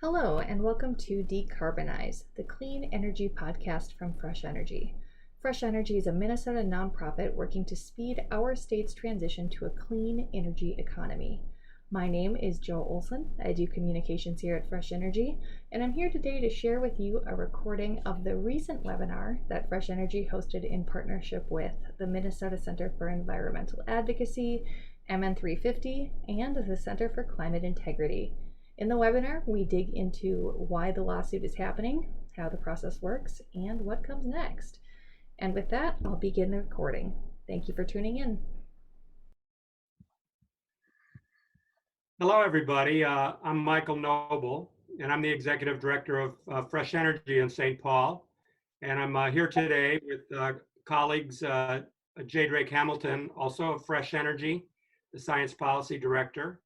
Hello, and welcome to Decarbonize, the clean energy podcast from Fresh Energy. Fresh Energy is a Minnesota nonprofit working to speed our state's transition to a clean energy economy. My name is Joe Olson. I do communications here at Fresh Energy, and I'm here today to share with you a recording of the recent webinar that Fresh Energy hosted in partnership with the Minnesota Center for Environmental Advocacy, MN350, and the Center for Climate Integrity. In the webinar, we dig into why the lawsuit is happening, how the process works, and what comes next. And with that, I'll begin the recording. Thank you for tuning in. Hello, everybody. I'm Michael Noble, and I'm the Executive Director of Fresh Energy in St. Paul. And I'm here today with colleagues J. Drake Hamilton, also of Fresh Energy, the Science Policy Director.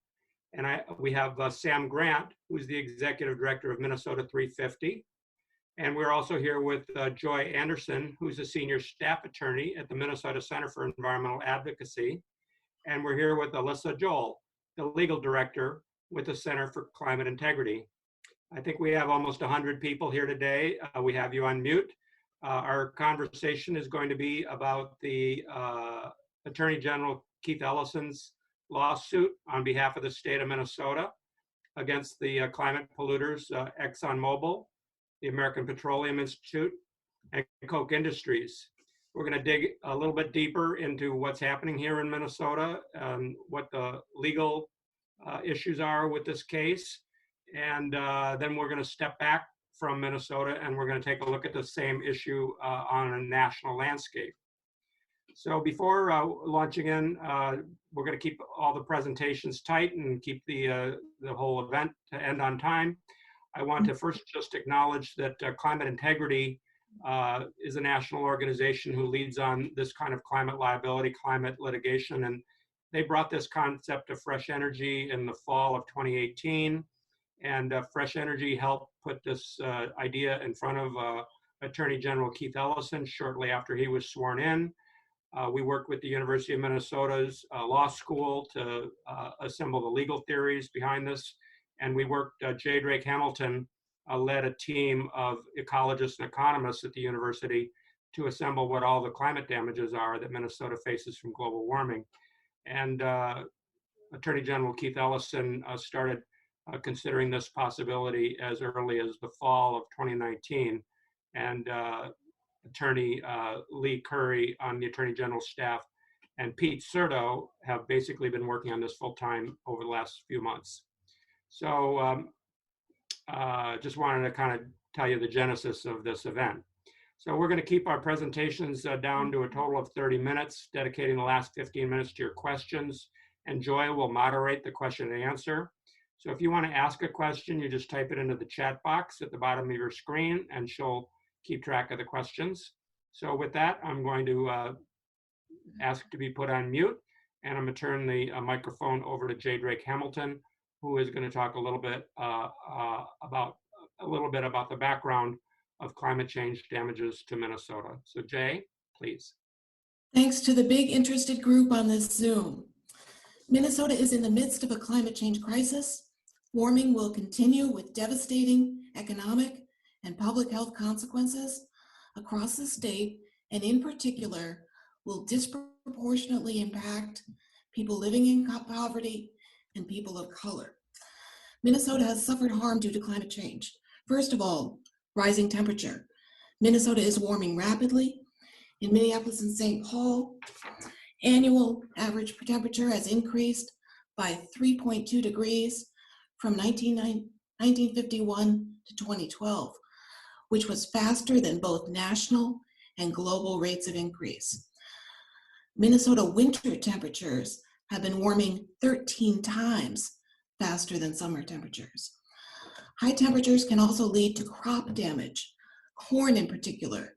And we have Sam Grant, who's the Executive Director of Minnesota 350. And we're also here with Joy Anderson, who's a Senior Staff Attorney at the Minnesota Center for Environmental Advocacy. And we're here with Alyssa Joel, the Legal Director with the Center for Climate Integrity. I think we have almost 100 people here today. We have you on mute. Our conversation is going to be about the Attorney General Keith Ellison's lawsuit on behalf of the state of Minnesota against the climate polluters, ExxonMobil, the American Petroleum Institute, and Koch Industries. We're going to dig a little bit deeper into what's happening here in Minnesota, what the legal issues are with this case, and then we're going to step back from Minnesota and we're going to take a look at the same issue on a national landscape. So before launching in, we're going to keep all the presentations tight and keep the whole event to end on time. I want to first just acknowledge that Climate Integrity is a national organization who leads on this kind of climate liability, climate litigation, and they brought this concept of Fresh Energy in the fall of 2018, and Fresh Energy helped put this idea in front of Attorney General Keith Ellison shortly after he was sworn in. We worked with the University of Minnesota's law school to assemble the legal theories behind this, and we worked, J. Drake Hamilton led a team of ecologists and economists at the university to assemble what all the climate damages are that Minnesota faces from global warming. And Attorney General Keith Ellison started considering this possibility as early as the fall of 2019. And Attorney Lee Curry on the Attorney General's staff and Pete Serto have basically been working on this full time over the last few months. So just wanted to kind of tell you the genesis of this event. So we're going to keep our presentations down to a total of 30 minutes, dedicating the last 15 minutes to your questions, and Joy will moderate the question and answer. So if you want to ask a question, you just type it into the chat box at the bottom of your screen and she'll keep track of the questions. So with that, I'm going to ask to be put on mute, and I'm going to turn the microphone over to J. Drake Hamilton, who is going to talk a little bit about the background of climate change damages to Minnesota. So Jay, please. Thanks to the big interested group on this Zoom. Minnesota is in the midst of a climate change crisis. Warming will continue with devastating economic and public health consequences across the state, and in particular, will disproportionately impact people living in poverty and people of color. Minnesota has suffered harm due to climate change. First of all, rising temperature. Minnesota is warming rapidly. In Minneapolis and St. Paul, annual average temperature has increased by 3.2 degrees from 1951 to 2012, which was faster than both national and global rates of increase. Minnesota winter temperatures have been warming 13 times faster than summer temperatures. High temperatures can also lead to crop damage. Corn in particular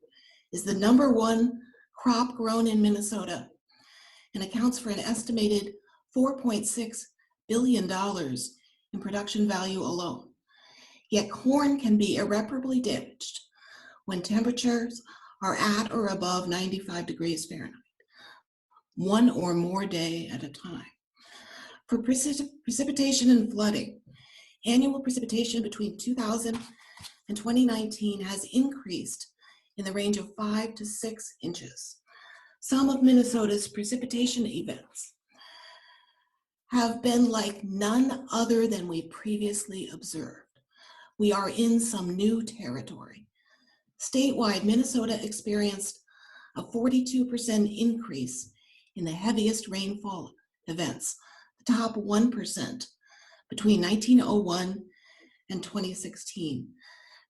is the #1 crop grown in Minnesota and accounts for an estimated $4.6 billion in production value alone. Yet corn can be irreparably damaged when temperatures are at or above 95 degrees Fahrenheit, one or more day at a time. For precipitation and flooding, Annual precipitation between 2000 and 2019 has increased in the range of 5 to 6 inches. Some of Minnesota's precipitation events have been like none other than we previously observed. We are in some new territory. Statewide, Minnesota experienced a 42% increase in the heaviest rainfall events, the top 1% between 1901 and 2016.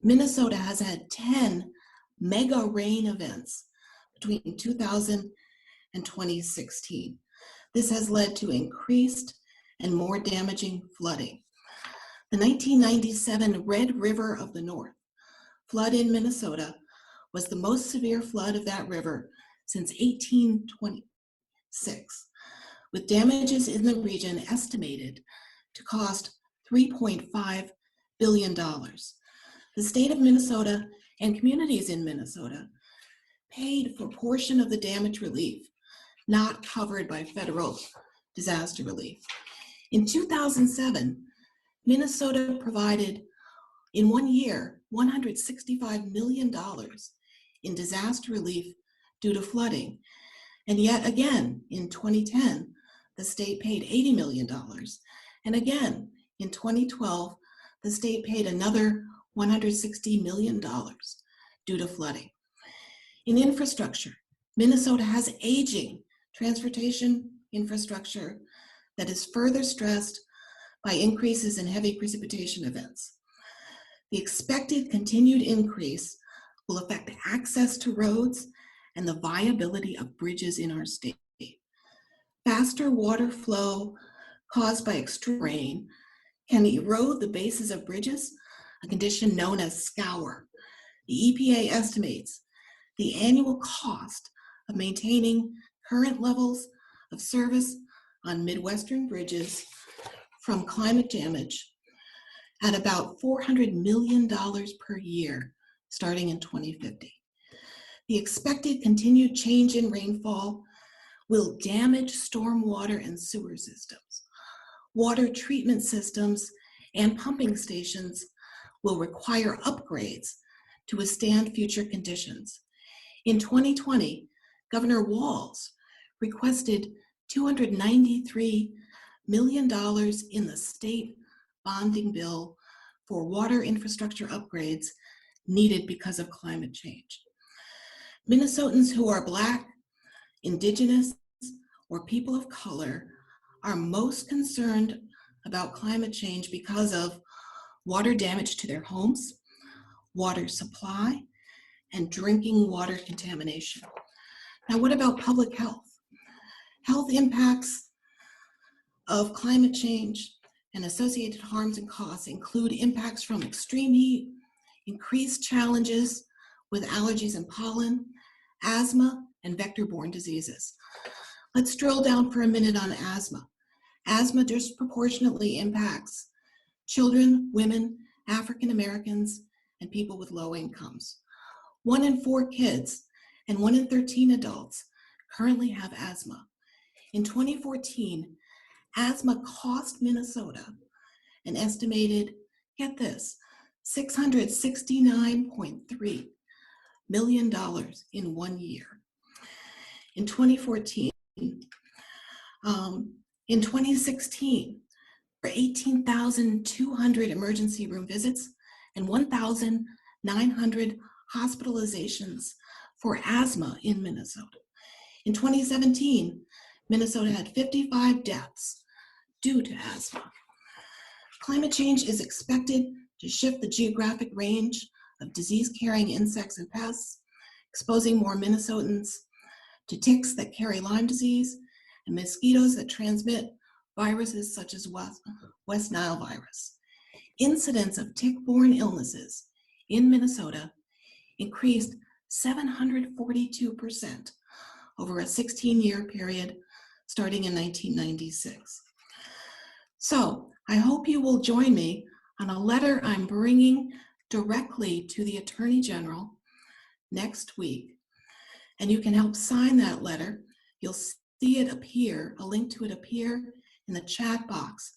Minnesota has had 10 mega rain events between 2000 and 2016. This has led to increased and more damaging flooding. The 1997 Red River of the North flood in Minnesota was the most severe flood of that river since 1826, with damages in the region estimated to cost $3.5 billion. The state of Minnesota and communities in Minnesota paid for a portion of the damage relief not covered by federal disaster relief. In 2007, Minnesota provided, in 1 year, $165 million in disaster relief due to flooding. And yet again, in 2010, the state paid $80 million. And again, in 2012, the state paid another $160 million due to flooding. In infrastructure, Minnesota has aging transportation infrastructure that is further stressed by increases in heavy precipitation events. The expected continued increase will affect access to roads and the viability of bridges in our state. Faster water flow caused by extreme rain can erode the bases of bridges, a condition known as scour. The EPA estimates the annual cost of maintaining current levels of service on Midwestern bridges from climate damage at about $400 million per year starting in 2050. The expected continued change in rainfall will damage stormwater and sewer systems. Water treatment systems and pumping stations will require upgrades to withstand future conditions. In 2020, Governor Walz requested $293 million in the state bonding bill for water infrastructure upgrades needed because of climate change. Minnesotans who are Black, Indigenous, or people of color are most concerned about climate change because of water damage to their homes, water supply, and drinking water contamination. Now, what about public health? Health impacts of climate change and associated harms and costs include impacts from extreme heat, increased challenges with allergies and pollen, asthma, and vector-borne diseases. Let's drill down for a minute on asthma. Asthma disproportionately impacts children, women, African Americans, and people with low incomes. 1 in 4 kids and 1 in 13 adults currently have asthma. In 2014, asthma cost Minnesota an estimated, get this, $669.3 million in 1 year. In 2014, in 2016, there were 18,200 emergency room visits and 1,900 hospitalizations for asthma in Minnesota. In 2017, Minnesota had 55 deaths due to asthma. Climate change is expected to shift the geographic range of disease-carrying insects and pests, exposing more Minnesotans to ticks that carry Lyme disease and mosquitoes that transmit viruses such as West Nile virus. Incidence of tick-borne illnesses in Minnesota increased 742% over a 16-year period starting in 1996. So I hope you will join me on a letter I'm bringing directly to the Attorney General next week. And you can help sign that letter. You'll see it appear, a link to it appear in the chat box.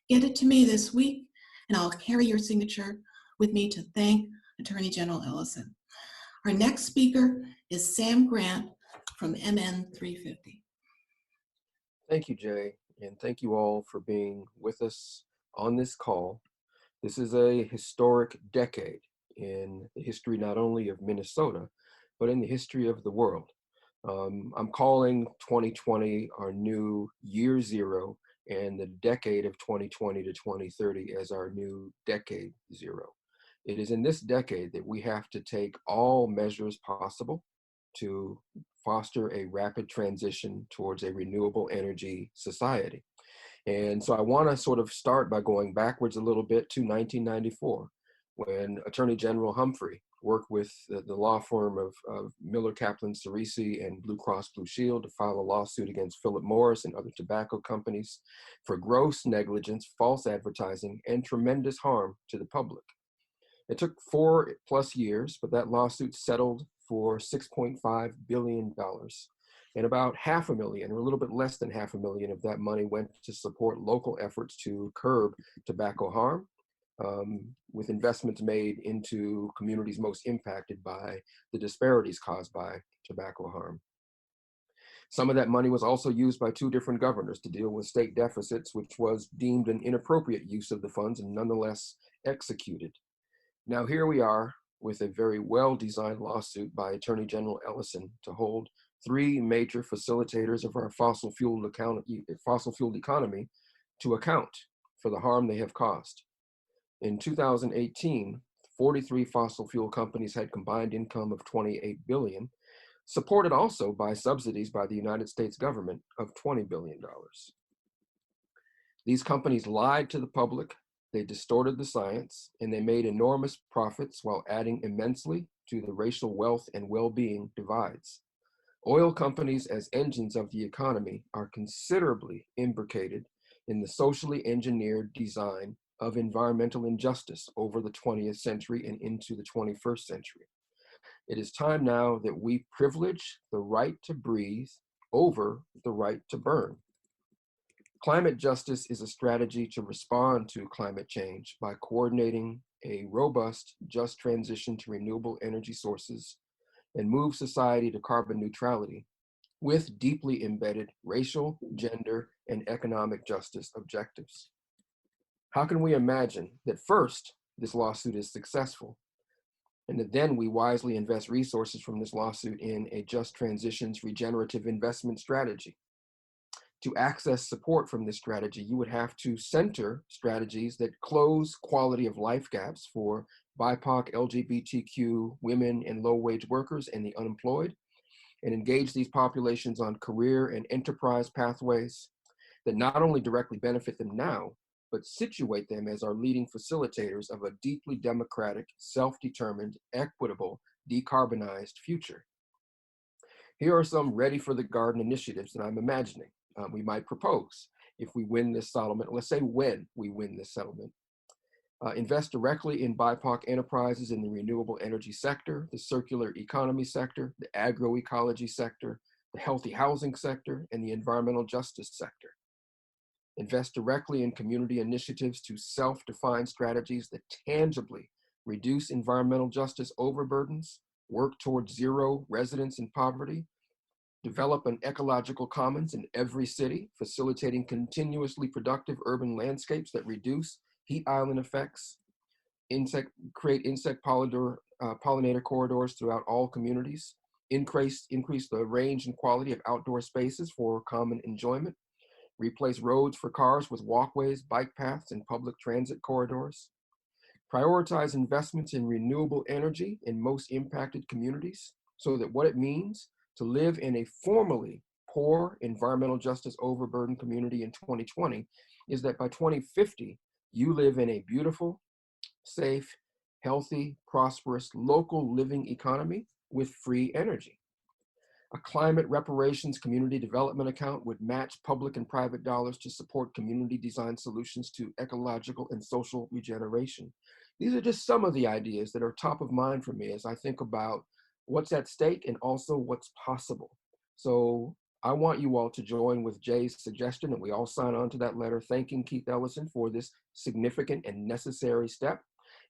Get it to me this week, and I'll carry your signature with me to thank Attorney General Ellison. Our next speaker is Sam Grant from MN 350. Thank you, Jay, and thank you all for being with us on this call. This is a historic decade in the history not only of Minnesota, but in the history of the world. I'm calling 2020 our new year zero and the decade of 2020 to 2030 as our new decade zero. It is in this decade that we have to take all measures possible to foster a rapid transition towards a renewable energy society. And so I want to sort of start by going backwards a little bit to 1994, when Attorney General Humphrey worked with the law firm of Miller Kaplan Cerisi and Blue Cross Blue Shield to file a lawsuit against Philip Morris and other tobacco companies for gross negligence, false advertising, and tremendous harm to the public. It took 4+ years, but that lawsuit settled for $6.5 billion. And about $500,000, or a little bit less than $500,000 of that money went to support local efforts to curb tobacco harm, with investments made into communities most impacted by the disparities caused by tobacco harm. Some of that money was also used by 2 different governors to deal with state deficits, which was deemed an inappropriate use of the funds and nonetheless executed. Now here we are with a very well-designed lawsuit by Attorney General Ellison to hold 3 major facilitators of our fossil fuel economy to account for the harm they have caused. In 2018, 43 fossil fuel companies had combined income of $28 billion, supported also by subsidies by the United States government of $20 billion. These companies lied to the public, they distorted the science, and they made enormous profits while adding immensely to the racial wealth and well-being divides. Oil companies as engines of the economy are considerably imbricated in the socially engineered design of environmental injustice over the 20th century and into the 21st century. It is time now that we privilege the right to breathe over the right to burn. Climate justice is a strategy to respond to climate change by coordinating a robust, just transition to renewable energy sources and move society to carbon neutrality with deeply embedded racial, gender, and economic justice objectives. How can we imagine that first, this lawsuit is successful, and that then we wisely invest resources from this lawsuit in a just transitions regenerative investment strategy? To access support from this strategy, you would have to center strategies that close quality of life gaps for BIPOC, LGBTQ, women, and low-wage workers and the unemployed, and engage these populations on career and enterprise pathways that not only directly benefit them now, but situate them as our leading facilitators of a deeply democratic, self-determined, equitable, decarbonized future. Here are some ready-for-the-garden initiatives that I'm imagining we might propose if we win this settlement. Let's say when we win this settlement. Invest directly in BIPOC enterprises in the renewable energy sector, the circular economy sector, the agroecology sector, the healthy housing sector, and the environmental justice sector. Invest directly in community initiatives to self-define strategies that tangibly reduce environmental justice overburdens, work towards zero residents in poverty, develop an ecological commons in every city, facilitating continuously productive urban landscapes that reduce heat island effects, create insect pollinator corridors throughout all communities, increase the range and quality of outdoor spaces for common enjoyment, replace roads for cars with walkways, bike paths, and public transit corridors, prioritize investments in renewable energy in most impacted communities so that what it means to live in a formerly poor environmental justice overburdened community in 2020 is that by 2050, you live in a beautiful, safe, healthy, prosperous, local living economy with free energy. A climate reparations community development account would match public and private dollars to support community design solutions to ecological and social regeneration. These are just some of the ideas that are top of mind for me as I think about what's at stake and also what's possible. So I want you all to join with Jay's suggestion that we all sign on to that letter thanking Keith Ellison for this significant and necessary step.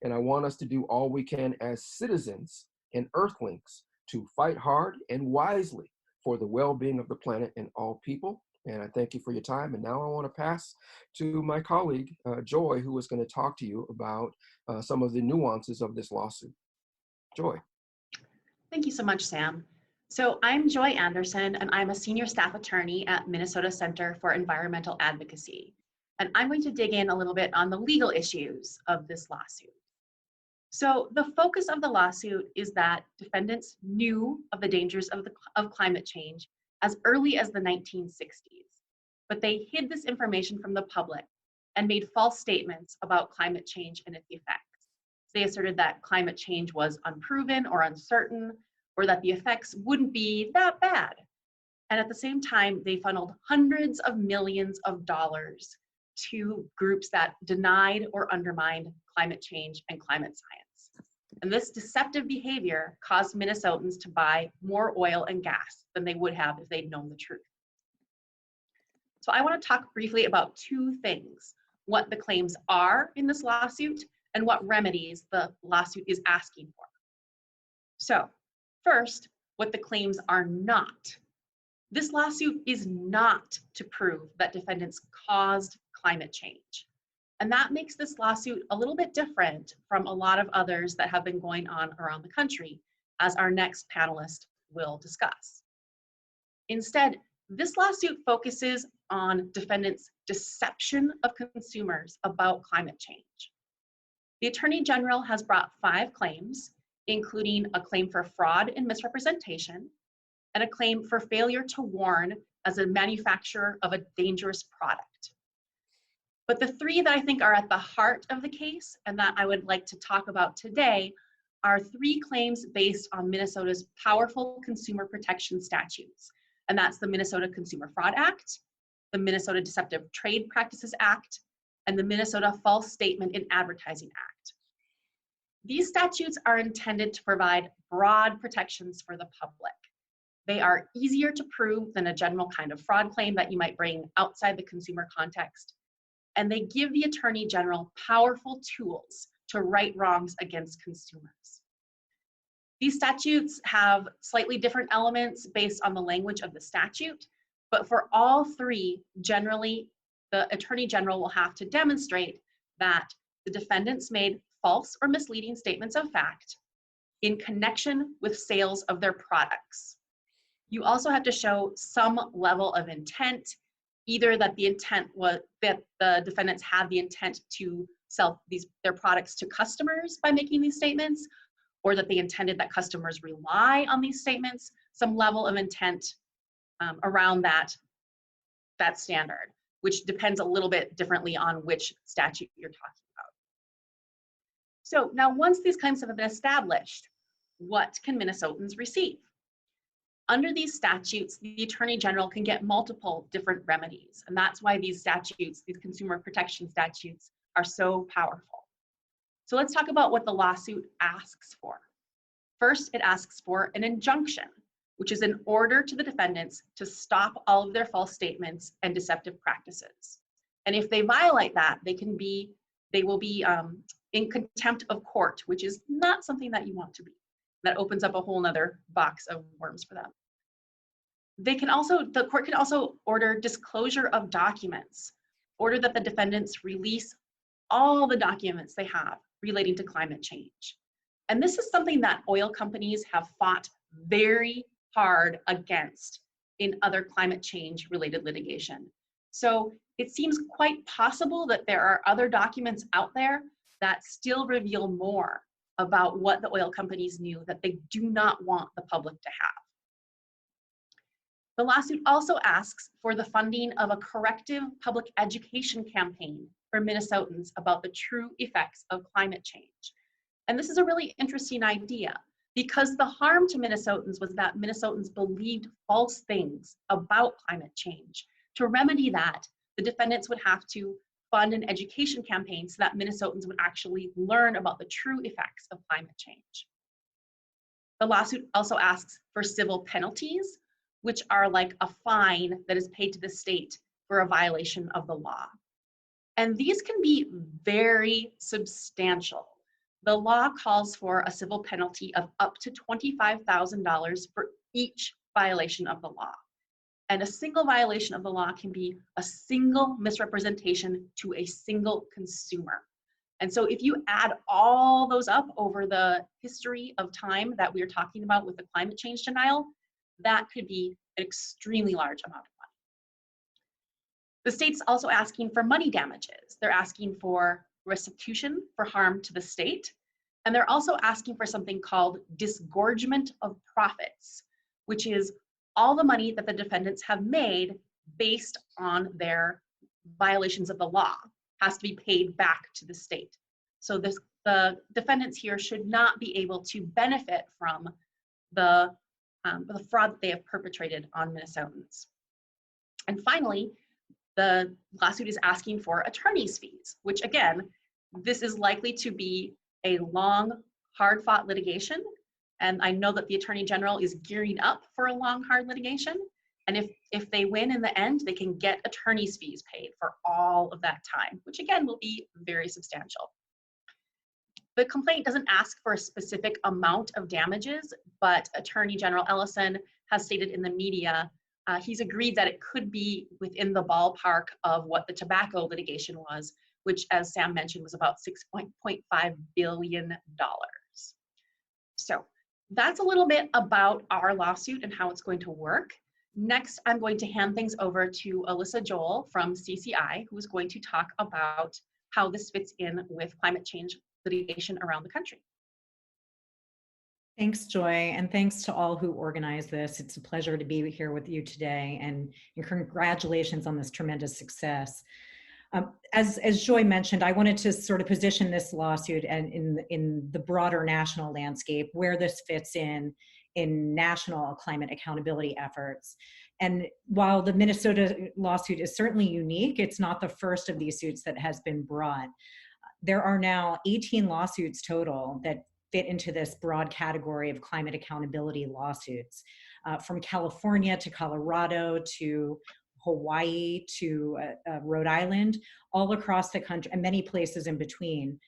And I want us to do all we can as citizens and Earthlings to fight hard and wisely for the well-being of the planet and all people. And I thank you for your time. And now I want to pass to my colleague, Joy, who is going to talk to you about some of the nuances of this lawsuit. Joy. Thank you so much, Sam. So I'm Joy Anderson, and I'm a senior staff attorney at Minnesota Center for Environmental Advocacy. And I'm going to dig in a little bit on the legal issues of this lawsuit. So the focus of the lawsuit is that defendants knew of the dangers of climate change as early as the 1960s, but they hid this information from the public and made false statements about climate change and its effects. They asserted that climate change was unproven or uncertain, or that the effects wouldn't be that bad. And at the same time, they funneled hundreds of millions of dollars to groups that denied or undermined climate change and climate science. And this deceptive behavior caused Minnesotans to buy more oil and gas than they would have if they'd known the truth. So I want to talk briefly about two things: what the claims are in this lawsuit and what remedies the lawsuit is asking for. So first, what the claims are not. This lawsuit is not to prove that defendants caused climate change. And that makes this lawsuit a little bit different from a lot of others that have been going on around the country, as our next panelist will discuss. Instead, this lawsuit focuses on defendants' deception of consumers about climate change. The Attorney General has brought 5 claims, including a claim for fraud and misrepresentation, and a claim for failure to warn as a manufacturer of a dangerous product. But the 3 that I think are at the heart of the case and that I would like to talk about today are 3 claims based on Minnesota's powerful consumer protection statutes. And that's the Minnesota Consumer Fraud Act, the Minnesota Deceptive Trade Practices Act, and the Minnesota False Statement in Advertising Act. These statutes are intended to provide broad protections for the public. They are easier to prove than a general kind of fraud claim that you might bring outside the consumer context. And they give the Attorney General powerful tools to right wrongs against consumers. These statutes have slightly different elements based on the language of the statute, but for all 3, generally, the Attorney General will have to demonstrate that the defendants made false or misleading statements of fact in connection with sales of their products. You also have to show some level of intent, either that the intent was that the defendants had the intent to sell their products to customers by making these statements, or that they intended that customers rely on these statements, some level of intent around that standard, which depends a little bit differently on which statute you're talking about. So now, once these claims have been established, what can Minnesotans receive? Under these statutes, the Attorney General can get multiple different remedies, and that's why these statutes, these consumer protection statutes, are so powerful. So let's talk about what the lawsuit asks for. First, it asks for an injunction, which is an order to the defendants to stop all of their false statements and deceptive practices. And if they violate that, they will be in contempt of court, which is not something that you want to be. That opens up a whole nother box of worms for them. The court can also order disclosure of documents, order that the defendants release all the documents they have relating to climate change. And this is something that oil companies have fought very hard against in other climate change related litigation. So it seems quite possible that there are other documents out there that still reveal more about what the oil companies knew that they do not want the public to have. The lawsuit also asks for the funding of a corrective public education campaign for Minnesotans about the true effects of climate change. And this is a really interesting idea, because the harm to Minnesotans was that Minnesotans believed false things about climate change. To remedy that, the defendants would have to fund an education campaign so that Minnesotans would actually learn about the true effects of climate change. The lawsuit also asks for civil penalties which are like a fine that is paid to the state for a violation of the law. And these can be very substantial. The law calls for a civil penalty of up to $25,000 for each violation of the law. And a single violation of the law can be a single misrepresentation to a single consumer. And so if you add all those up over the history of time that we are talking about with the climate change denial, that could be an extremely large amount of money. The state's also asking for money damages. They're asking for restitution for harm to the state. And they're also asking for something called disgorgement of profits, which is all the money that the defendants have made based on their violations of the law has to be paid back to the state. So the defendants here should not be able to benefit from the fraud that they have perpetrated on Minnesotans. And finally, the lawsuit is asking for attorney's fees, which again, this is likely to be a long, hard-fought litigation. And I know that the Attorney General is gearing up for a long, hard litigation. And if they win in the end, they can get attorney's fees paid for all of that time, which again will be very substantial. The complaint doesn't ask for a specific amount of damages, but Attorney General Ellison has stated in the media, he's agreed that it could be within the ballpark of what the tobacco litigation was, which, as Sam mentioned, was about $6.5 billion. So that's a little bit about our lawsuit and how it's going to work. Next, I'm going to hand things over to Alyssa Joel from CCI, who is going to talk about how this fits in with climate change litigation around the country. Thanks, Joy, and thanks to all who organized this. It's a pleasure to be here with you today, and congratulations on this tremendous success. As Joy mentioned, I wanted to sort of position this lawsuit and in the broader national landscape, where this fits in national climate accountability efforts. And while the Minnesota lawsuit is certainly unique, it's not the first of these suits that has been brought. There are now 18 lawsuits total that fit into this broad category of climate accountability lawsuits, from California to Colorado to Hawaii to Rhode Island, all across the country, and many places in between.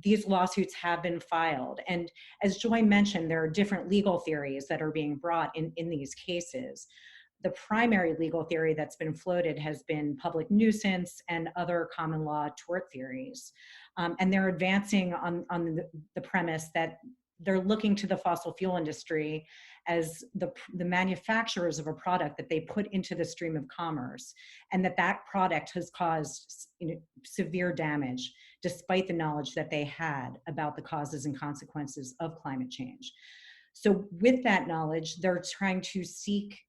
These lawsuits have been filed. And as Joy mentioned, there are different legal theories that are being brought in these cases. The primary legal theory that's been floated has been public nuisance and other common law tort theories. And they're advancing on the premise that they're looking to the fossil fuel industry as the manufacturers of a product that they put into the stream of commerce, and that product has caused severe damage despite the knowledge that they had about the causes and consequences of climate change. So with that knowledge, they're trying to seek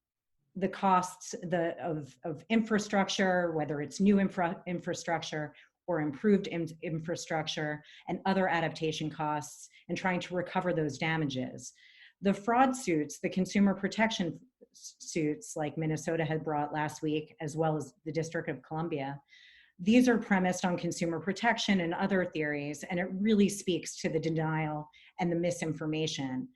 the costs of infrastructure, whether it's new infrastructure or improved infrastructure and other adaptation costs, and trying to recover those damages. The fraud suits, the consumer protection suits like Minnesota had brought last week, as well as the District of Columbia, these are premised on consumer protection and other theories, and it really speaks to the denial and the misinformation.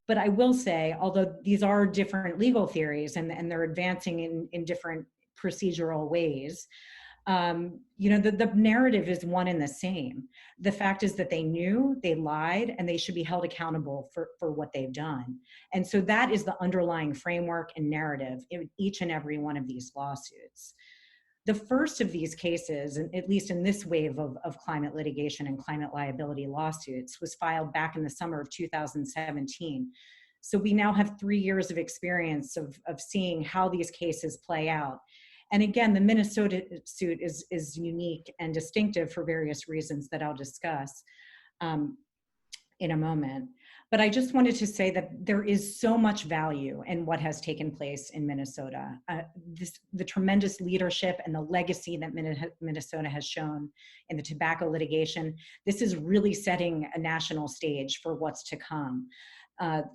But I will say, although these are different legal theories and they're advancing in different procedural ways, the narrative is one and the same. The fact is that they knew, they lied, and they should be held accountable for what they've done. And so that is the underlying framework and narrative in each and every one of these lawsuits. The first of these cases, at least in this wave of climate litigation and climate liability lawsuits, was filed back in the summer of 2017. So we now have 3 years of experience of seeing how these cases play out. And again, the Minnesota suit is unique and distinctive for various reasons that I'll discuss in a moment. But I just wanted to say that there is so much value in what has taken place in Minnesota. The tremendous leadership and the legacy that Minnesota has shown in the tobacco litigation, this is really setting a national stage for what's to come.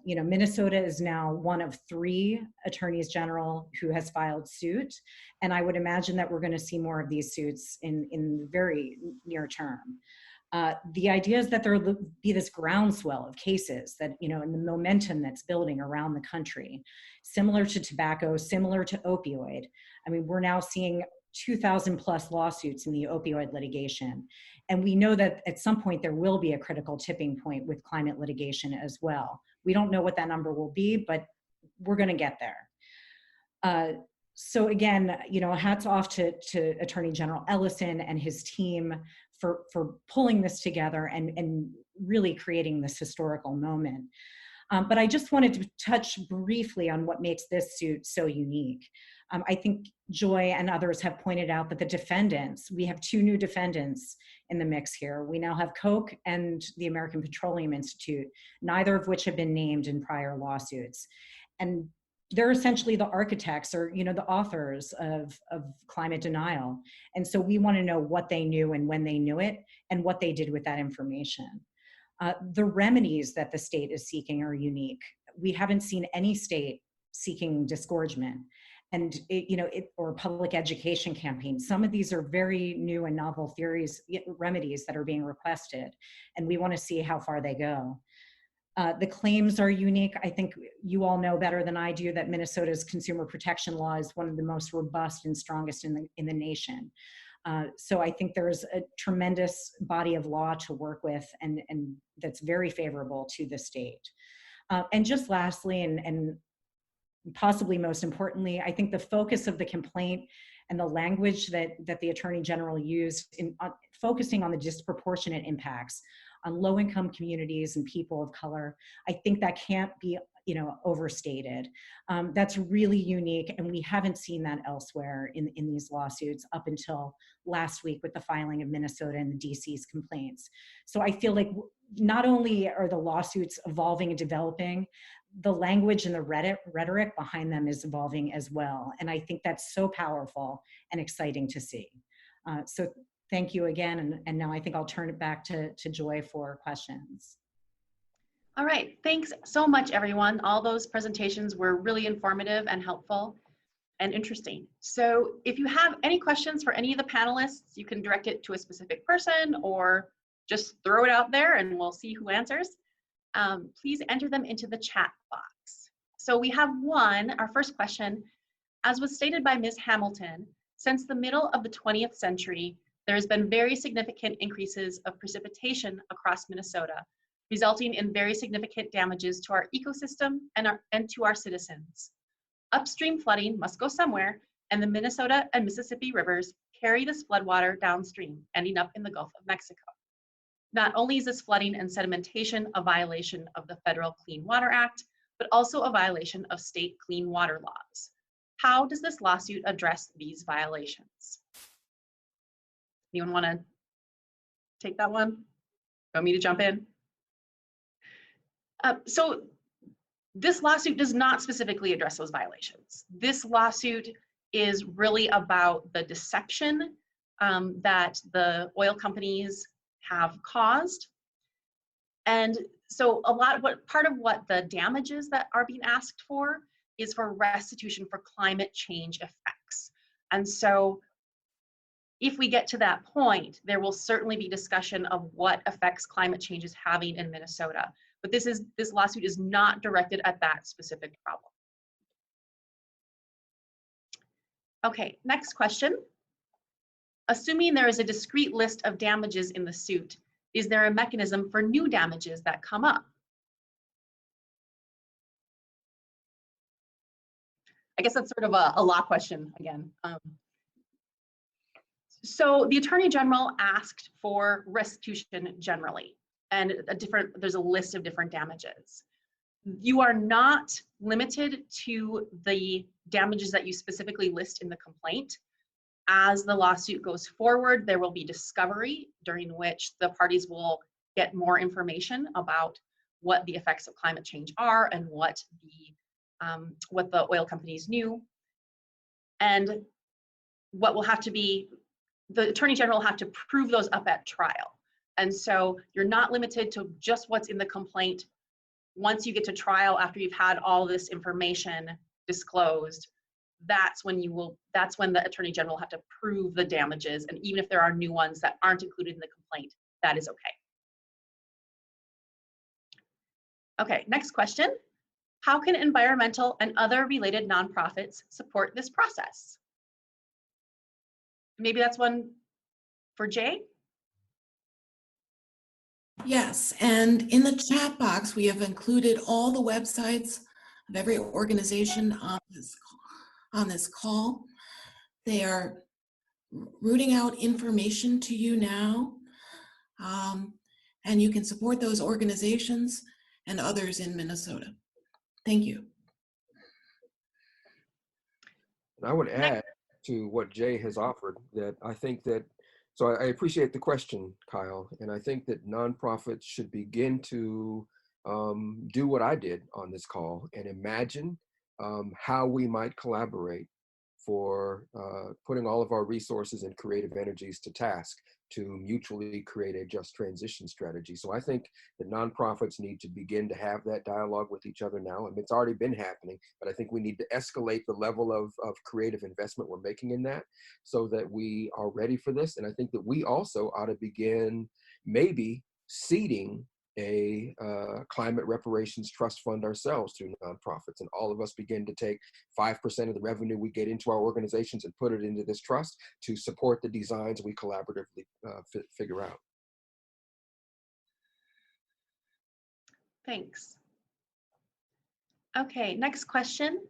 Minnesota is now one of 3 attorneys general who has filed suit, and I would imagine that we're going to see more of these suits in the very near term. The idea is that there will be this groundswell of cases that, and the momentum that's building around the country, similar to tobacco, similar to opioid. I mean, we're now seeing 2,000 plus lawsuits in the opioid litigation. And we know that at some point there will be a critical tipping point with climate litigation as well. We don't know what that number will be, but we're going to get there. So again, hats off to Attorney General Ellison and his team for pulling this together and really creating this historical moment. But I just wanted to touch briefly on what makes this suit so unique. I think Joy and others have pointed out that the defendants, we have two new defendants in the mix here. We now have Koch and the American Petroleum Institute, neither of which have been named in prior lawsuits. And they're essentially the architects or, the authors of climate denial. And so we want to know what they knew and when they knew it and what they did with that information. The remedies that the state is seeking are unique. We haven't seen any state seeking disgorgement and, or public education campaigns. Some of these are very new and novel theories, remedies that are being requested, and we want to see how far they go. The claims are unique. I think you all know better than I do that Minnesota's consumer protection law is one of the most robust and strongest in the nation. So I think there's a tremendous body of law to work with and that's very favorable to the state. And just lastly, and possibly most importantly, I think the focus of the complaint and the language that the Attorney General used in focusing on the disproportionate impacts on low-income communities and people of color, I think that can't be, overstated. That's really unique, and we haven't seen that elsewhere in these lawsuits up until last week with the filing of Minnesota and the DC's complaints. So I feel like not only are the lawsuits evolving and developing, the language and the rhetoric behind them is evolving as well. And I think that's so powerful and exciting to see. So thank you again. And now I think I'll turn it back to Joy for questions. All right, thanks so much, everyone. All those presentations were really informative and helpful and interesting. So if you have any questions for any of the panelists, you can direct it to a specific person or just throw it out there and we'll see who answers. Please enter them into the chat box. So we have our first question. As was stated by Ms. Hamilton, since the middle of the 20th century, there has been very significant increases of precipitation across Minnesota, resulting in very significant damages to our ecosystem and to our citizens. Upstream flooding must go somewhere, and the Minnesota and Mississippi rivers carry this floodwater downstream, ending up in the Gulf of Mexico. Not only is this flooding and sedimentation a violation of the Federal Clean Water Act, but also a violation of state clean water laws. How does this lawsuit address these violations? Anyone want to take that one? Want me to jump in? So this lawsuit does not specifically address those violations. This lawsuit is really about the deception that the oil companies have caused. And so part of what the damages that are being asked for is for restitution for climate change effects. And so if we get to that point, there will certainly be discussion of what effects climate change is having in Minnesota. But this lawsuit is not directed at that specific problem. Okay, next question. Assuming there is a discrete list of damages in the suit, is there a mechanism for new damages that come up? I guess that's sort of a law question again. So the Attorney General asked for restitution generally, and there's a list of different damages. You are not limited to the damages that you specifically list in the complaint. As the lawsuit goes forward, there will be discovery during which the parties will get more information about what the effects of climate change are and what the oil companies knew. And what will have to be, the Attorney General will have to prove those up at trial. And so you're not limited to just what's in the complaint. Once you get to trial, after you've had all this information disclosed, that's when the Attorney General will have to prove the damages. And even if there are new ones that aren't included in the complaint, that is okay. Okay, next question. How can environmental and other related nonprofits support this process? Maybe that's one for Jay? Yes, and in the chat box, we have included all the websites of every organization on this call. They are rooting out information to you now, and you can support those organizations and others in Minnesota. Thank you. And I would add to what Jay has offered that I think that, so I appreciate the question, Kyle, and I think that nonprofits should begin to do what I did on this call and imagine how we might collaborate for putting all of our resources and creative energies to task to mutually create a just transition strategy. So I think that nonprofits need to begin to have that dialogue with each other now. I mean, it's already been happening, but I think we need to escalate the level of creative investment we're making in that so that we are ready for this. And I think that we also ought to begin maybe seeding a climate reparations trust fund ourselves through nonprofits, and all of us begin to take 5% of the revenue we get into our organizations and put it into this trust to support the designs we collaboratively figure out. Thanks. Okay, next question.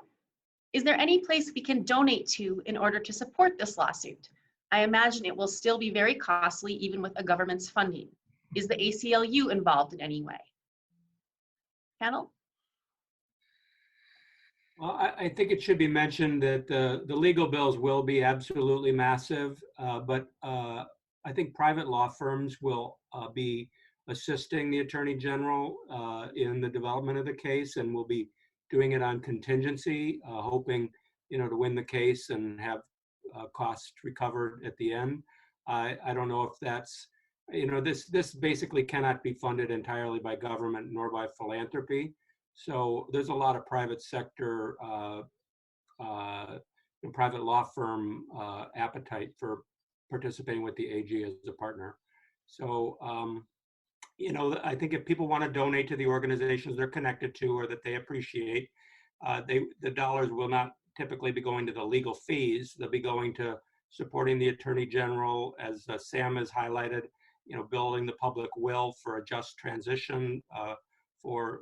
Is there any place we can donate to in order to support this lawsuit? I imagine it will still be very costly even with a government's funding. Is the ACLU involved in any way? Panel? Well, I think it should be mentioned that the legal bills will be absolutely massive, but I think private law firms will be assisting the Attorney General in the development of the case, and will be doing it on contingency, hoping, to win the case and have costs recovered at the end. I don't know if that's, this basically cannot be funded entirely by government nor by philanthropy. So there's a lot of private sector, private law firm appetite for participating with the AG as a partner. So, I think if people want to donate to the organizations they're connected to or that they appreciate, the dollars will not typically be going to the legal fees. They'll be going to supporting the Attorney General, as Sam has highlighted, building the public will for a just transition for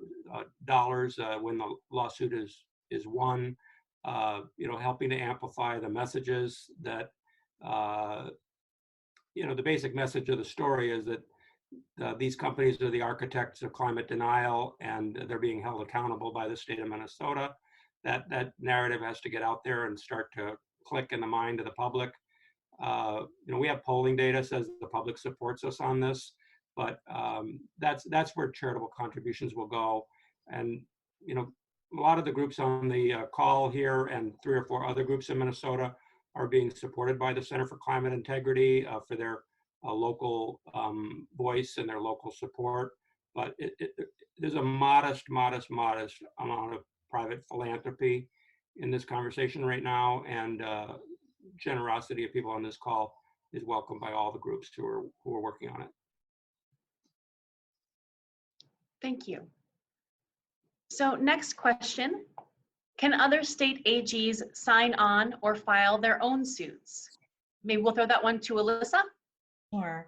dollars when the lawsuit is won, helping to amplify the messages that, the basic message of the story is that these companies are the architects of climate denial and they're being held accountable by the state of Minnesota. That narrative has to get out there and start to click in the mind of the public. We have polling data says the public supports us on this, but that's where charitable contributions will go. And a lot of the groups on the call here and 3 or 4 other groups in Minnesota are being supported by the Center for Climate Integrity for their local voice and their local support. But there's a modest amount of private philanthropy in this conversation right now, and generosity of people on this call is welcomed by all the groups who are working on it. Thank you. So next question, can other state AGs sign on or file their own suits? Maybe we'll throw that one to Alyssa. Sure,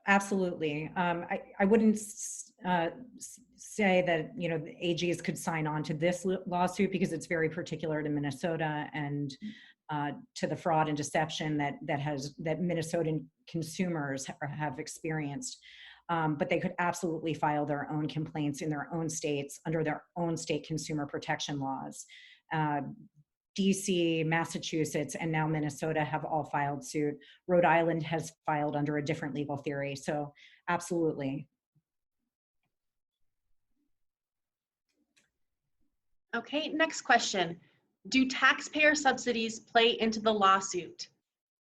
absolutely. I wouldn't say that the AGs could sign on to this lawsuit because it's very particular to Minnesota and to the fraud and deception that Minnesotan consumers have experienced. But they could absolutely file their own complaints in their own states under their own state consumer protection laws. DC, Massachusetts, and now Minnesota have all filed suit. Rhode Island has filed under a different legal theory. So absolutely. Okay, next question. Do taxpayer subsidies play into the lawsuit?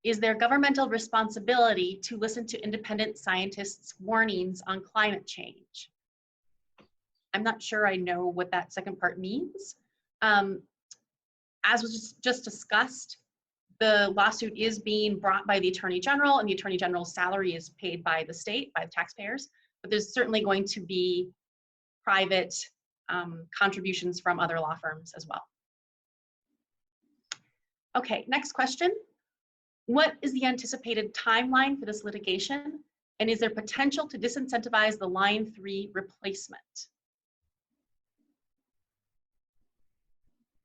Is there governmental responsibility to listen to independent scientists' warnings on climate change? I'm not sure I know what that second part means. As was just discussed, The lawsuit is being brought by the Attorney General, and the Attorney General's salary is paid by the state, by the taxpayers, but there's certainly going to be private contributions from other law firms as well. Okay, next question. What is the anticipated timeline for this litigation? And is there potential to disincentivize the Line 3 replacement?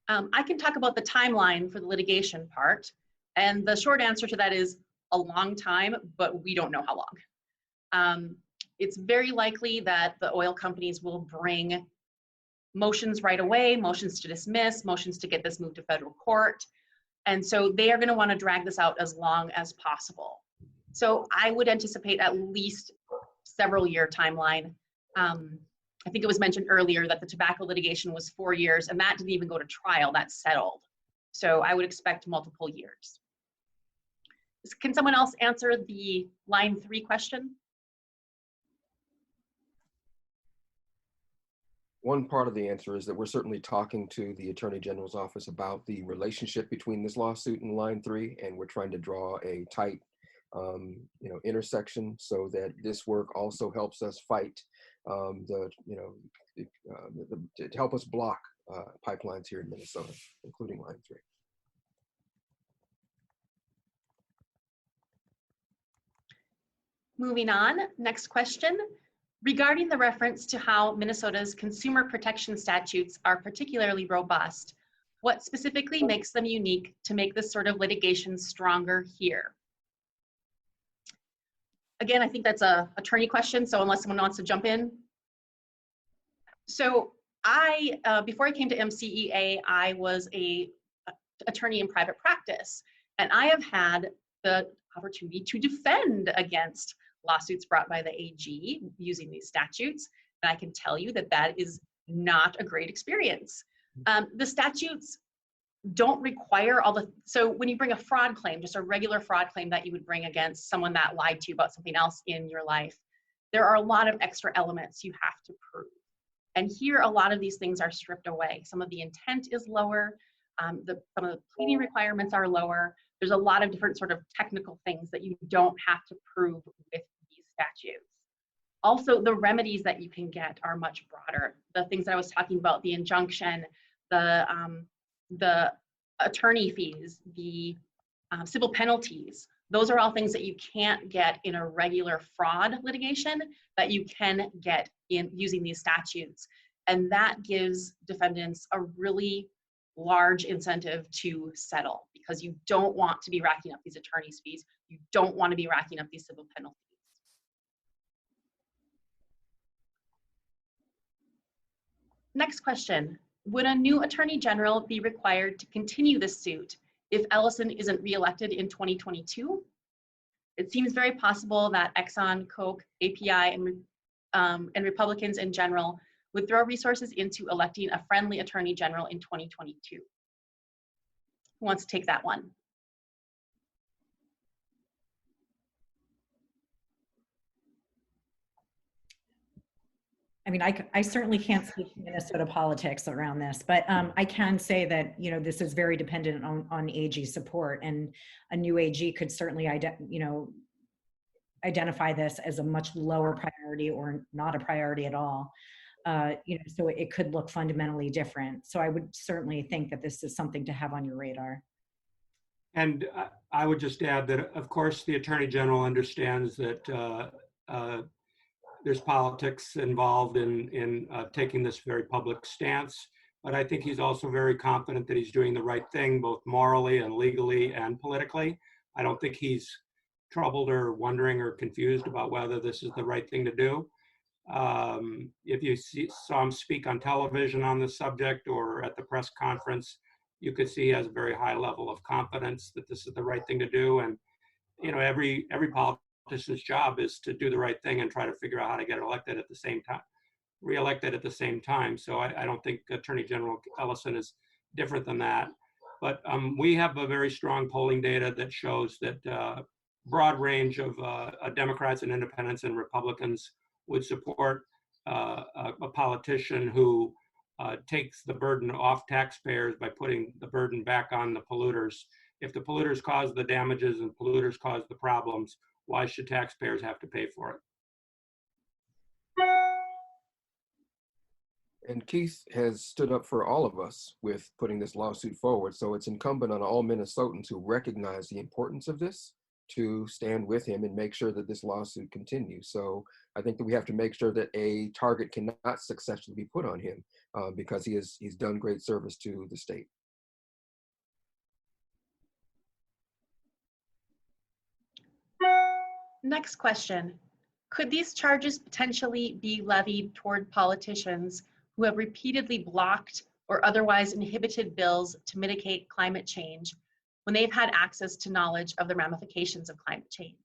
I can talk about the timeline for the litigation part. And the short answer to that is a long time, but we don't know how long. It's very likely that the oil companies will bring motions right away, motions to dismiss, motions to get this moved to federal court. And so they are going to want to drag this out as long as possible. So I would anticipate at least several year timeline. I think it was mentioned earlier that the tobacco litigation was 4 years, and that didn't even go to trial, that's settled. So I would expect multiple years. Can someone else answer the Line 3 question? One part of the answer is that we're certainly talking to the Attorney General's office about the relationship between this lawsuit and Line 3, and we're trying to draw a tight intersection so that this work also helps us fight to help us block pipelines here in Minnesota, including Line 3. Moving on, next question. Regarding the reference to how Minnesota's consumer protection statutes are particularly robust, what specifically makes them unique to make this sort of litigation stronger here? Again, I think that's a attorney question, so unless someone wants to jump in. So before I came to MCEA, I was an attorney in private practice, and I have had the opportunity to defend against lawsuits brought by the AG using these statutes. And I can tell you that that is not a great experience. The statutes don't require all the, so when you bring a fraud claim, just a regular fraud claim that you would bring against someone that lied to you about something else in your life, there are a lot of extra elements you have to prove. And here, a lot of these things are stripped away. Some of the intent is lower. Some of the pleading requirements are lower. There's a lot of different sort of technical things that you don't have to prove with these statutes. Also, the remedies that you can get are much broader. The things that I was talking about, the injunction, the attorney fees, the civil penalties, those are all things that you can't get in a regular fraud litigation that you can get in using these statutes. And that gives defendants a really large incentive to settle, because you don't want to be racking up these attorney's fees. You don't want to be racking up these civil penalties. Next question. Would a new Attorney General be required to continue this suit if Ellison isn't reelected in 2022? It seems very possible that Exxon, Koch, API, and Republicans in general would throw resources into electing a friendly Attorney General in 2022. Who wants to take that one? I mean, I certainly can't speak to Minnesota politics around this, but I can say that, you know, this is very dependent on AG support, and a new AG could certainly, identify this as a much lower priority or not a priority at all. So it could look fundamentally different. So I would certainly think that this is something to have on your radar. And I would just add that, of course, the Attorney General understands that there's politics involved in taking this very public stance, but I think he's also very confident that he's doing the right thing, both morally and legally and politically. I don't think he's troubled or wondering or confused about whether this is the right thing to do. If you saw him speak on television on this subject or at the press conference, you could see he has a very high level of confidence that this is the right thing to do. And, you know, every politician's job is to do the right thing and try to figure out how to get elected at the same time, reelected at the same time. So I don't think Attorney General Ellison is different than that. But we have a very strong polling data that shows that broad range of Democrats and independents and Republicans would support a politician who takes the burden off taxpayers by putting the burden back on the polluters If the polluters cause the damages and polluters cause the problems, why should taxpayers have to pay for it? And Keith has stood up for all of us with putting this lawsuit forward. So it's incumbent on all Minnesotans who recognize the importance of this to stand with him and make sure that this lawsuit continues. So I think that we have to make sure that a target cannot successfully be put on him because he's done great service to the state. Next question. Could these charges potentially be levied toward politicians who have repeatedly blocked or otherwise inhibited bills to mitigate climate change when they've had access to knowledge of the ramifications of climate change?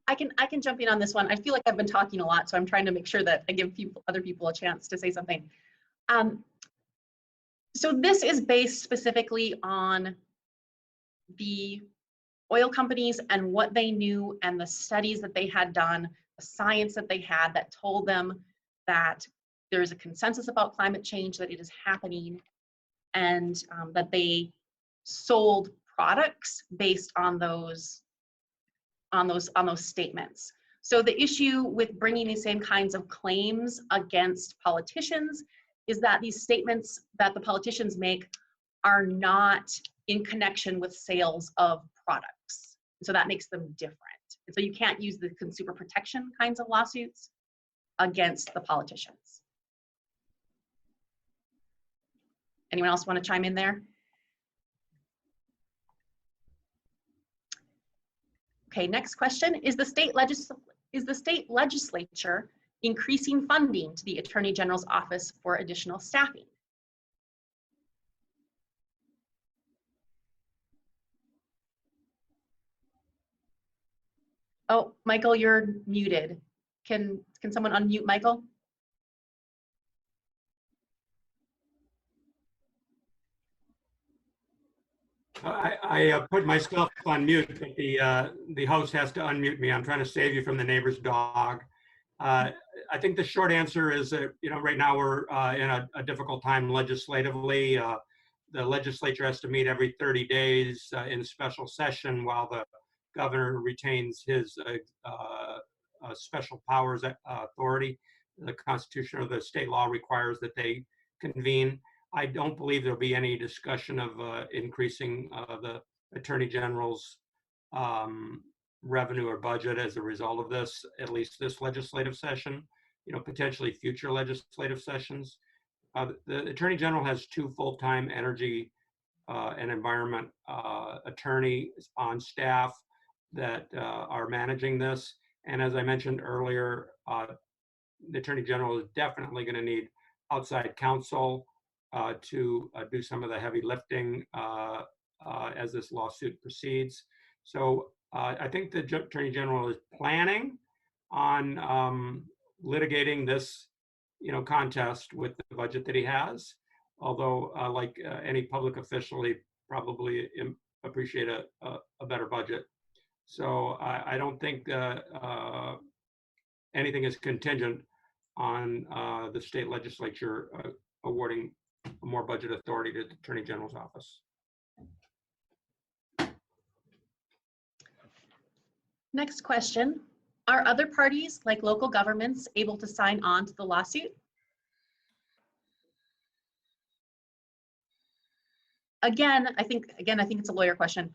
I can jump in on this one. I feel like I've been talking a lot, so I'm trying to make sure that I give other people a chance to say something. So this is based specifically on the oil companies and what they knew and the studies that they had done, the science that they had that told them that there is a consensus about climate change, that it is happening, and that they sold products based on those statements. So the issue with bringing these same kinds of claims against politicians is that these statements that the politicians make are not in connection with sales of products. So that makes them different. And so you can't use the consumer protection kinds of lawsuits against the politicians. Anyone else want to chime in there? Okay, next question. Is the state legislature increasing funding to the Attorney General's office for additional staffing? Oh, Michael, you're muted. Can someone unmute Michael? I put myself on mute, but the host has to unmute me. I'm trying to save you from the neighbor's dog. I think the short answer is that, right now we're in a difficult time legislatively. The legislature has to meet every 30 days in special session while the governor retains his special powers authority. The Constitution or the state law requires that they convene. I don't believe there'll be any discussion of increasing the Attorney General's revenue or budget as a result of this, at least this legislative session, potentially future legislative sessions. The Attorney General has 2 full-time energy and environment attorneys on staff that are managing this. And as I mentioned earlier, the Attorney General is definitely going to need outside counsel to do some of the heavy lifting as this lawsuit proceeds. So I think the Attorney General is planning on litigating this, contest with the budget that he has. Although, like any public official, he probably appreciate a better budget. So I don't think anything is contingent on the state legislature awarding more budget authority to the Attorney General's office. Next question. Are other parties, like local governments, able to sign on to the lawsuit? Again, I think it's a lawyer question.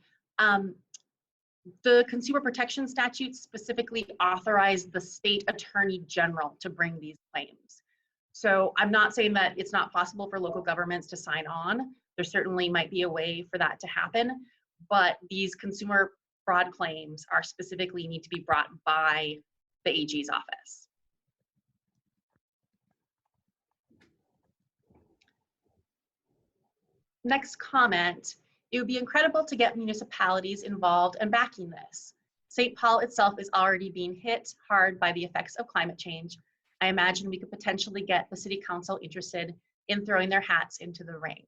The consumer protection statutes specifically authorize the state attorney general to bring these claims. So I'm not saying that it's not possible for local governments to sign on. There certainly might be a way for that to happen, but these consumer fraud claims are specifically need to be brought by the AG's office. Next comment. It would be incredible to get municipalities involved and backing this. St. Paul itself is already being hit hard by the effects of climate change. I imagine we could potentially get the city council interested in throwing their hats into the ring.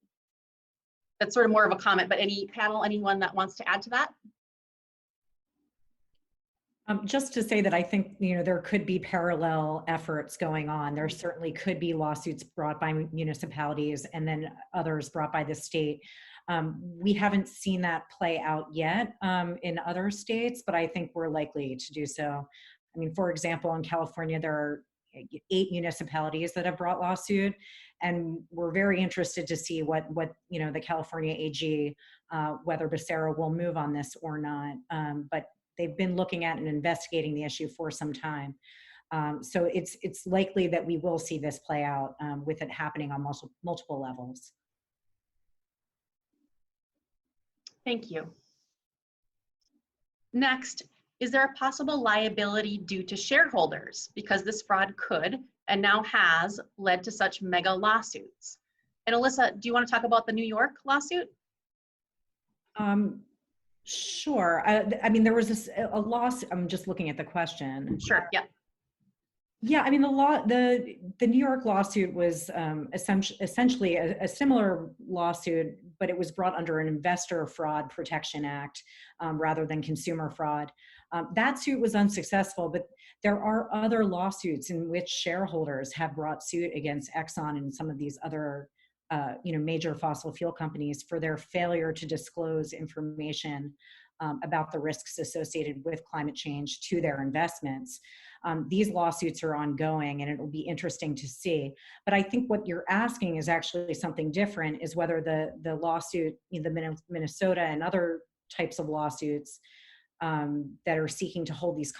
That's sort of more of a comment, but any panel, anyone that wants to add to that? Just to say that I think, there could be parallel efforts going on. There certainly could be lawsuits brought by municipalities and then others brought by the state. We haven't seen that play out yet in other states, but I think we're likely to do so. I mean, for example, in California, there are 8 municipalities that have brought lawsuit, and we're very interested to see what the California AG, whether Becerra will move on this or not. But they've been looking at and investigating the issue for some time. So it's likely that we will see this play out with it happening on multiple levels. Thank you. Next, is there a possible liability due to shareholders because this fraud could and now has led to such mega lawsuits? And Alyssa, do you want to talk about the New York lawsuit? Sure. I mean, there was a lawsuit. I'm just looking at the question. Sure. Yeah. Yeah. I mean, the New York lawsuit was essentially a similar lawsuit, but it was brought under an Investor Fraud Protection Act rather than consumer fraud. That suit was unsuccessful, but there are other lawsuits in which shareholders have brought suit against Exxon and some of these other major fossil fuel companies for their failure to disclose information about the risks associated with climate change to their investments. These lawsuits are ongoing, and it will be interesting to see. But I think what you're asking is actually something different, is whether the lawsuit, the Minnesota and other types of lawsuits that are seeking to hold these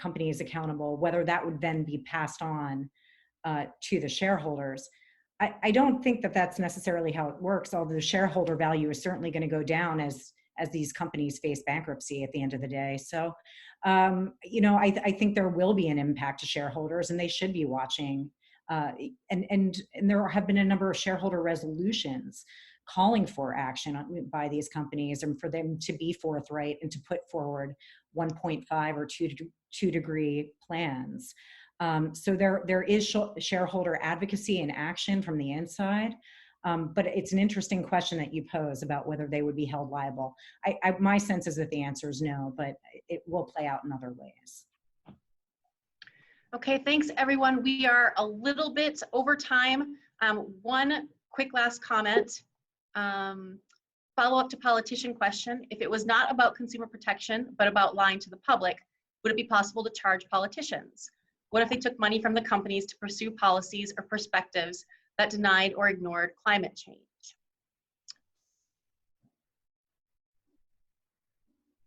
companies accountable, whether that would then be passed on to the shareholders. I don't think that that's necessarily how it works, although the shareholder value is certainly going to go down as these companies face bankruptcy at the end of the day. So, I think there will be an impact to shareholders, and they should be watching. And there have been a number of shareholder resolutions calling for action by these companies and for them to be forthright and to put forward 1.5 or 2 degree plans. So there is shareholder advocacy and action from the inside, but it's an interesting question that you pose about whether they would be held liable. My sense is that the answer is no, but it will play out in other ways. Okay, thanks everyone. We are a little bit over time. One quick last comment. Follow up to politician question. If it was not about consumer protection, but about lying to the public, would it be possible to charge politicians? What if they took money from the companies to pursue policies or perspectives that denied or ignored climate change?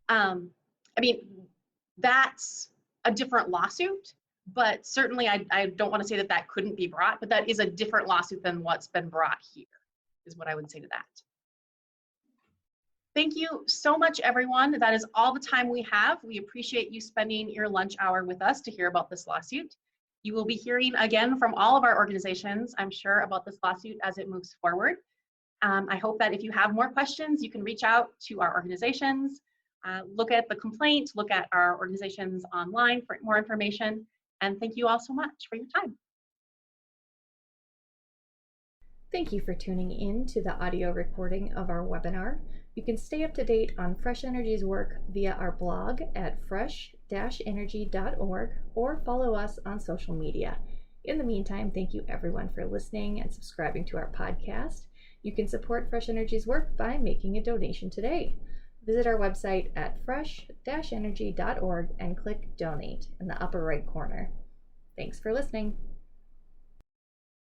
I mean, that's a different lawsuit, but certainly I don't want to say that that couldn't be brought, but that is a different lawsuit than what's been brought here, is what I would say to that. Thank you so much, everyone. That is all the time we have. We appreciate you spending your lunch hour with us to hear about this lawsuit. You will be hearing again from all of our organizations, I'm sure, about this lawsuit as it moves forward. I hope that if you have more questions, you can reach out to our organizations, look at the complaint, look at our organizations online for more information. And thank you all so much for your time. Thank you for tuning in to the audio recording of our webinar. You can stay up to date on Fresh Energy's work via our blog at fresh-energy.org or follow us on social media. In the meantime, thank you everyone for listening and subscribing to our podcast. You can support Fresh Energy's work by making a donation today. Visit our website at fresh-energy.org and click Donate in the upper right corner. Thanks for listening.